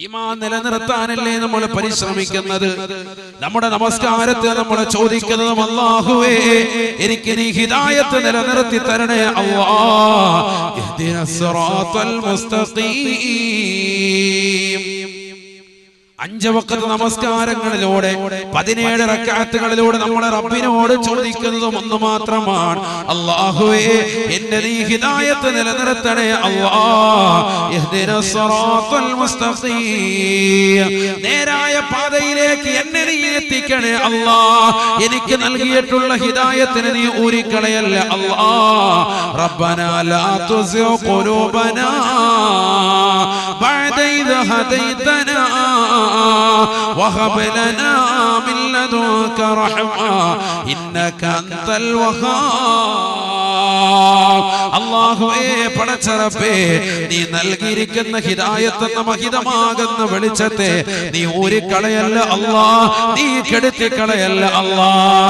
ഈമാൻ നിലനിർത്താനല്ലേ നമ്മൾ പരിശ്രമിക്കുന്നത്. നമ്മുടെ നമസ്കാരത്തെ നമ്മൾ ചോദിക്കുന്നതും അല്ലാഹുവേ എനിക്ക് നീ ഹിദായത്ത് നിലനിർത്തി തരണേ അല്ലാഹ്. ഇഹ്ദിനസ് സിറാത്തൽ മുസ്തഖീം. 5 വഖത്ത് നമസ്കാരങ്ങളിലൂടെ 17 റക്അത്തുകളിലൂടെ നമ്മൾ റബ്ബിനോട് ചോദിക്കുന്നതും ഒന്ന് മാത്രമാണ്, അല്ലാഹുവേ എന്നെ നീ ഹിദായത്ത് നിലനിർത്തണേ അല്ലാഹ്. ഇഹ്ദിനസ് സിറാത്തൽ മുസ്തഖീം. നേരായ പാതയിലേക്ക് എന്നെ നീ എത്തിക്കണേ അല്ലാഹ്. എനിക്ക് നൽകിയിട്ടുള്ള ഹിദായത്തിനെ നീ ഊരിക്കളയല്ല അല്ലാഹ്. റബ്ബനാ ലാ തുസിഗ് ഖുലൂബനാ ബഅദ ഇദ് ഹദൈതനാ وهب لنا من لدنك رحمة إنك أنت الوهاب. അല്ലാഹുവേ പടച്ച റബ്ബേ നീ നൽകിയിരിക്കുന്ന ഹിദായത്ത് എന്ന മഹിതമാകുന്ന വെളിച്ചത്തെ നീ ഊരിക്കളയല്ല അല്ലാഹ്, നീ കെടുത്തിക്കളയല്ല അല്ലാഹ്.